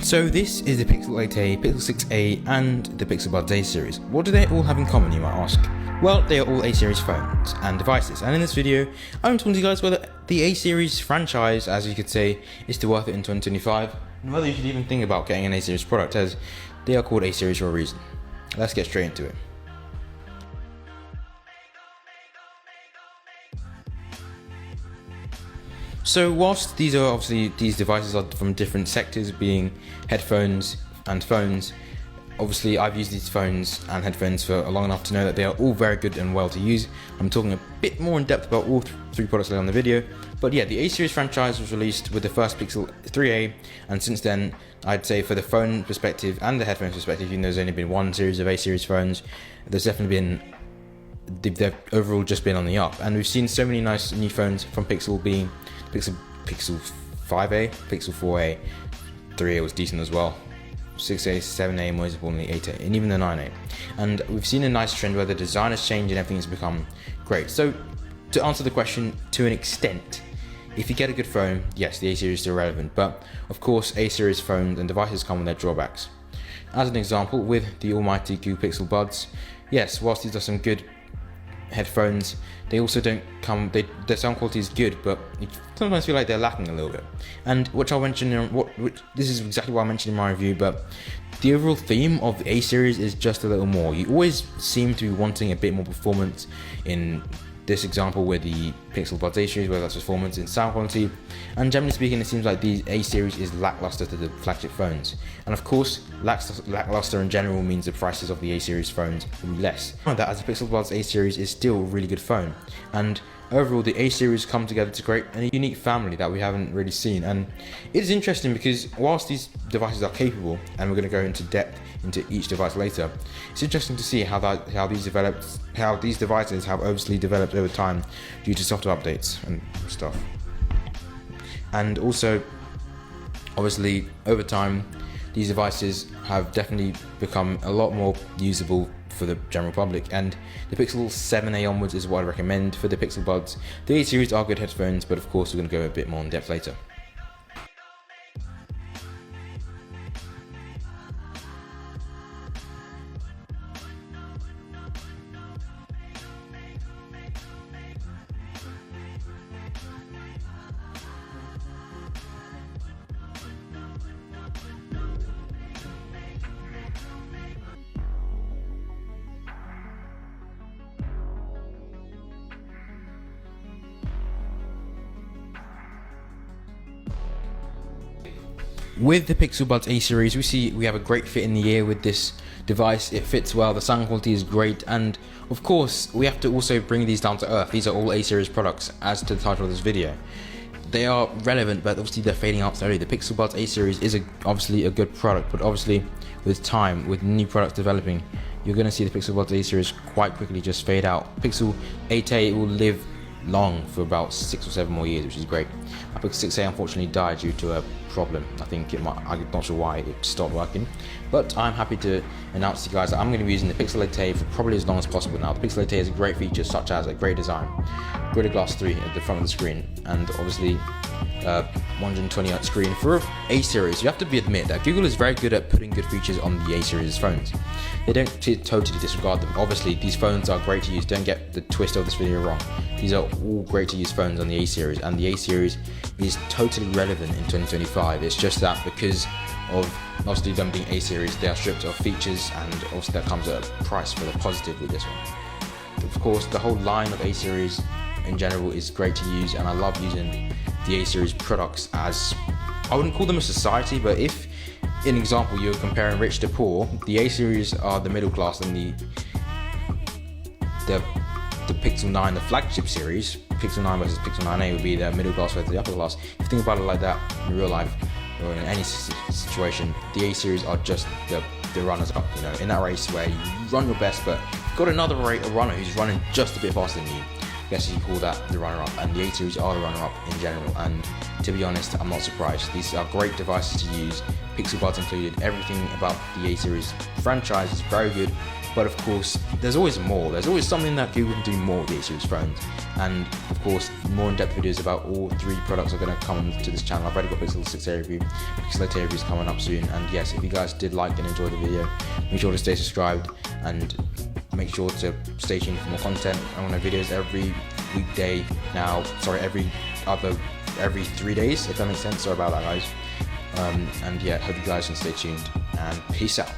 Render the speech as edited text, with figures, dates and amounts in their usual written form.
So this is the Pixel 8a, Pixel 6a and the Pixel Buds A series. What do they all have in common, you might ask? Well, they are all A series phones and devices, and in this video I'm talking to you guys whether the A series franchise, as you could say, is still worth it in 2025, and whether you should even think about getting an A series product, as they are called A series for a reason. Let's get straight into it. So whilst these devices are from different sectors, being headphones and phones, obviously I've used these phones and headphones for long enough to know that they are all very good and well to use. I'm talking a bit more in depth about all three products later on the video, but yeah, the A series franchise was released with the first Pixel 3a, and since then I'd say for the phone perspective and the headphones perspective, even though there's only been one series of A series phones, there's definitely been, they've overall just been on the up, and we've seen so many nice new phones from Pixel, being Pixel 5a, Pixel 4a, 3a was decent as well, 6a, 7a, and most importantly 8a, and even the 9a. And we've seen a nice trend where the design has changed and everything has become great. So to answer the question to an extent, if you get a good phone, yes, the A series is still relevant, but of course A series phones and devices come with their drawbacks. As an example, with the almighty Google Pixel Buds, yes, whilst these are some good headphones, they also don't come, their sound quality is good, but you sometimes feel like they're lacking a little bit. And which I'll mention, this is exactly what I mentioned in my review, but the overall theme of the A series is just a little more. You always seem to be wanting a bit more performance in this example with the Pixel Buds A series, whether that's performance in sound quality, and generally speaking it seems like the A series is lackluster to the flagship phones. And of course, lackluster in general means the prices of the A series phones will be less. That, as the Pixel Buds A series is still a really good phone, and overall the A series come together to create a unique family that we haven't really seen. And it is interesting because whilst these devices are capable, and we're going to go into depth into each device later, it's interesting to see how these devices have obviously developed over time due to software updates and stuff. And also, obviously, over time, these devices have definitely become a lot more usable for the general public, and the Pixel 7a onwards is what I recommend for the Pixel Buds. The A series are good headphones, but of course we're going to go a bit more in depth later. With the Pixel Buds A series, we have a great fit in the ear with this device. It fits well, the sound quality is great, and of course we have to also bring these down to earth. These are all A series products, as to the title of this video. They are relevant, but obviously they're fading out slowly. The Pixel Buds A series is obviously a good product, but obviously with time, with new products developing, you're going to see the Pixel Buds A series quite quickly just fade out. Pixel 8a will live long for about 6 or 7 more years, which is great. My Pixel 6a unfortunately died due to a problem. I'm not sure why it stopped working, but I'm happy to announce to you guys that I'm going to be using the Pixel 8a for probably as long as possible now. The Pixel 8a has great features such as a great design, Gorilla Glass 3 at the front of the screen, and obviously 120Hz screen for A series. You have to admit that Google is very good at putting good features on the A series phones. They don't totally disregard them. Obviously these phones are great to use, don't get the twist of this video wrong. These are all great to use phones on the A series, and the A series is totally relevant in 2025. It's just that because of obviously them being A series, they are stripped of features, and obviously that comes at a price for the positive with this one. Of course, the whole line of A series in general is great to use, and I love using the A series products as, I wouldn't call them a society, but if, in example, you're comparing rich to poor, the A series are the middle class, and the Pixel 9, the flagship series, Pixel 9 versus Pixel 9a would be the middle class versus the upper class. If you think about it like that in real life or in any situation, the A series are just the runners up, you know, in that race where you run your best, but you've got another runner who's running just a bit faster than you. I guess you call that the runner-up, and the A series are the runner-up in general, and to be honest, I'm not surprised. These are great devices to use, Pixel Buds included. Everything about the A series franchise is very good, But of course, there's always more. There's always something that Google can do more with these series phones. And of course, more in-depth videos about all 3 products are going to come to this channel. I've already got Pixel 6a review, Pixel 8a reviews coming up soon. And yes, if you guys did like and enjoy the video, make sure to stay subscribed and make sure to stay tuned for more content. I'm going to have videos every weekday now. Sorry, every 3 days, if that makes sense. Sorry about that, guys. And yeah, hope you guys can stay tuned, and peace out.